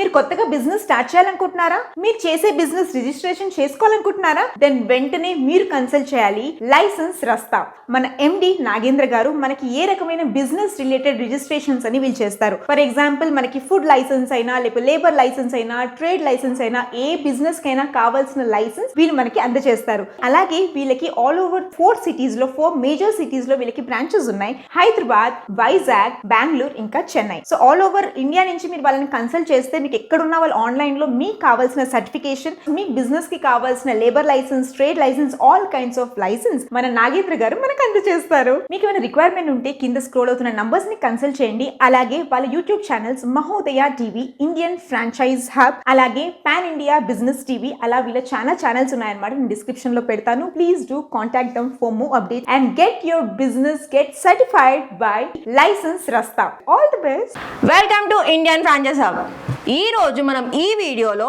మీరు కొత్తగా business start చేయాలనుకుంటున్నారా? మీరు చేసే బిజినెస్ రిజిస్ట్రేషన్ చేసుకోవాలనుకుంటున్నారా? దెన్ వెంటనే మీరు కన్సల్ట్ చేయాలి లైసెన్స్ రస్తా. మన ఎండి నాగేంద్ర గారు మనకి ఏ రకమైన బిజినెస్ రిలేటెడ్ రిజిస్ట్రేషన్స్ అని వీళ్ళు చేస్తారు. ఫర్ ఎగ్జాంపుల్ మనకి ఫుడ్ లైసెన్స్ అయినా, లేకపోతే లేబర్ లైసెన్స్ అయినా, ట్రేడ్ లైసెన్స్ అయినా, ఏ బిజినెస్ కైనా కావాల్సిన లైసెన్స్ వీళ్ళు మనకి అందజేస్తారు. అలాగే వీళ్ళకి ఆల్ ఓవర్ 4 మేజర్ సిటీస్ లో వీళ్ళకి బ్రాంచెస్ ఉన్నాయి. హైదరాబాద్, వైజాగ్, బెంగళూరు, ఇంకా Chennai. So all over India నుంచి మీరు వాళ్ళని కన్సల్ట్ చేస్తే మీకు ఎక్కడున్నా వాళ్ళు ఆన్లైన్ లో మీకు కావాల్సిన సర్టిఫికేషన్, మీ బిజినెస్ కి కావాల్సిన labour licence, trade licence, all kinds of licence మన నాగేంద్ర గారు మనకు అందజేస్తారు. మీకు ఏమైనా రిక్వైర్మెంట్ ఉంటే కింద స్క్రోల్ అవుతున్న నంబర్స్ ని కన్సల్ట్ చేయండి. అలాగే వాళ్ళ YouTube channels Mahodaya TV, Indian franchise hub, అలాగే పాన్ ఇండియా బిజినెస్ టీవీ, అలా వీళ్ళ చాలా ఛానల్స్ ఉన్నాయన్నమాట. నేను డిస్క్రిప్షన్ లో పెడతాను. Please do contact them for more update and get your business get certified by license Rasta. All the best. Welcome to Indian franchise hub. ఈ రోజు మనం ఈ వీడియోలో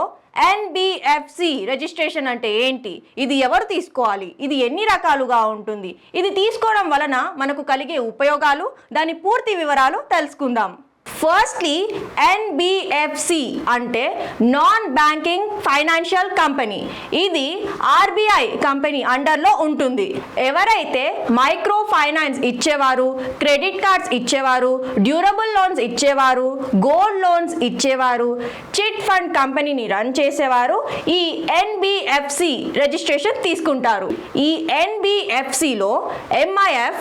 NBFC రిజిస్ట్రేషన్ అంటే ఏంటి, ఇది ఎవరు తీసుకోవాలి, ఇది ఎన్ని రకాలుగా ఉంటుంది, ఇది తీసుకోవడం వలన మనకు కలిగే ఉపయోగాలు, దాని పూర్తి వివరాలు తెలుసుకుందాం. ఫస్ట్లీ NBFC అంటే నాన్ బ్యాంకింగ్ ఫైనాన్షియల్ కంపెనీ. ఇది RBI కంపెనీ అండర్లో ఉంటుంది. ఎవరైతే మైక్రో ఫైనాన్స్ ఇచ్చేవారు, క్రెడిట్ కార్డ్స్ ఇచ్చేవారు, డ్యూరబుల్ లోన్స్ ఇచ్చేవారు, గోల్డ్ లోన్స్ ఇచ్చేవారు, చిట్ ఫండ్ కంపెనీని రన్ చేసేవారు ఈ NBFC రిజిస్ట్రేషన్ తీసుకుంటారు. ఈ NBFCలో MIF,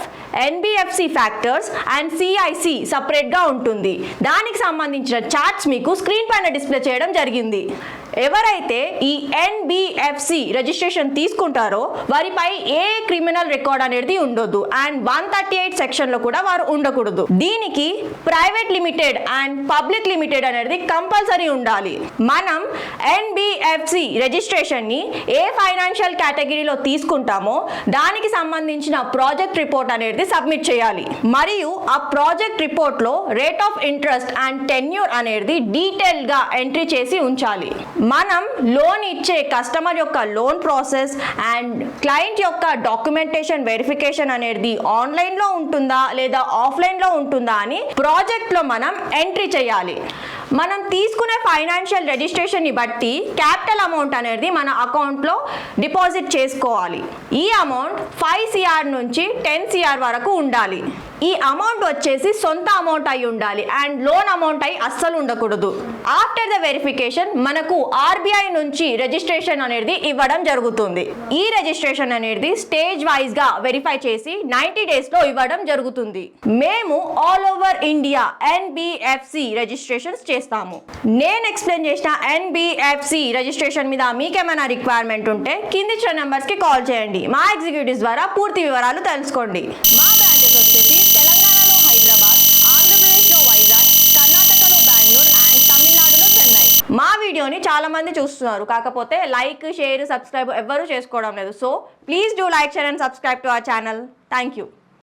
NBFC factors and CIC సపరేట్గా ఉంటుంది. దానికి సంబంధించిన చార్ట్స్ మీకు స్క్రీన్ పైన డిస్ప్లే చేయడం జరిగింది. ఎవరైతే ఈ NBFC రిజిస్ట్రేషన్ తీసుకుంటారో వారిపై ఏ క్రిమినల్ రికార్డ్ అనేది ఉండొద్దు అండ్ 138 సెక్షన్ లో కూడా వారు ఉండకూడదు. దీనికి private limited and public limited అనేది కంపల్సరీ ఉండాలి. మనం NBFC రిజిస్ట్రేషన్ ని ఏ ఫైనాన్షియల్ కేటగిరీలో తీసుకుంటామో దానికి సంబంధించిన ప్రాజెక్ట్ రిపోర్ట్ అనేది సబ్మిట్ చేయాలి. మరియు ఆ ప్రాజెక్ట్ రిపోర్ట్ లో rate of interest and tenure అనేది డీటెయిల్ గా ఎంట్రీ చేసి ఉంచాలి. మనం లోన్ ఇచ్చే కస్టమర్ యొక్క లోన్ ప్రాసెస్ అండ్ క్లయింట్ యొక్క డాక్యుమెంటేషన్ వెరిఫికేషన్ అనేది ఆన్లైన్ లో ఉంటుందా లేదా ఆఫ్లైన్ లో ఉంటుందా అని ప్రాజెక్ట్ లో మనం ఎంట్రీ చేయాలి. మనం తీసుకునే ఫైనాన్షియల్ రిజిస్ట్రేషన్ ని బట్టి క్యాపిటల్ అమౌంట్ అనేది మన అకౌంట్ లో డిపాజిట్ చేసుకోవాలి. ఈ అమౌంట్ 5 CR నుంచి 10 CR వరకు ఉండాలి. ఈ అమౌంట్ వచ్చేసి సొంత అమౌంట్ అయి ఉండాలి అండ్ లోన్ అమౌంట్ అయి అస్సలు ఉండకూడదు. ఆఫ్టర్ ద వెరిఫికేషన్ మనకు RBI నుంచి రిజిస్ట్రేషన్ అనేది ఇవ్వడం జరుగుతుంది. ఈ రిజిస్ట్రేషన్ అనేది స్టేజ్ వైజ్ గా వెరిఫై చేసి 90 డేస్ లో ఇవ్వడం జరుగుతుంది. మేము all over India NBFC registrations చేస్తాము. నేను ఎక్స్ప్లెయిన్ చేసిన NBFC రిజిస్ట్రేషన్ మీద మీకేమైనా రిక్వైర్మెంట్ ఉంటే కింది ఇచ్చిన నెంబర్స్ కి కాల్ చేయండి. మా ఎగ్జిక్యూటివ్స్ ద్వారా పూర్తి వివరాలు తెలుసుకోండి. మా బ్రాంచెస్ వచ్చేసి తెలంగాణలో హైదరాబాద్, ఆంధ్రప్రదేశ్లో వైజాగ్, కర్ణాటకలో బెంగళూరు అండ్ తమిళనాడులో చెన్నై. మా వీడియోని చాలా మంది చూస్తున్నారు, కాకపోతే లైక్, షేర్, సబ్స్క్రైబ్ ఎవ్వరూ చేసుకోవడం లేదు. So please do like, share and subscribe to our channel. Thank you.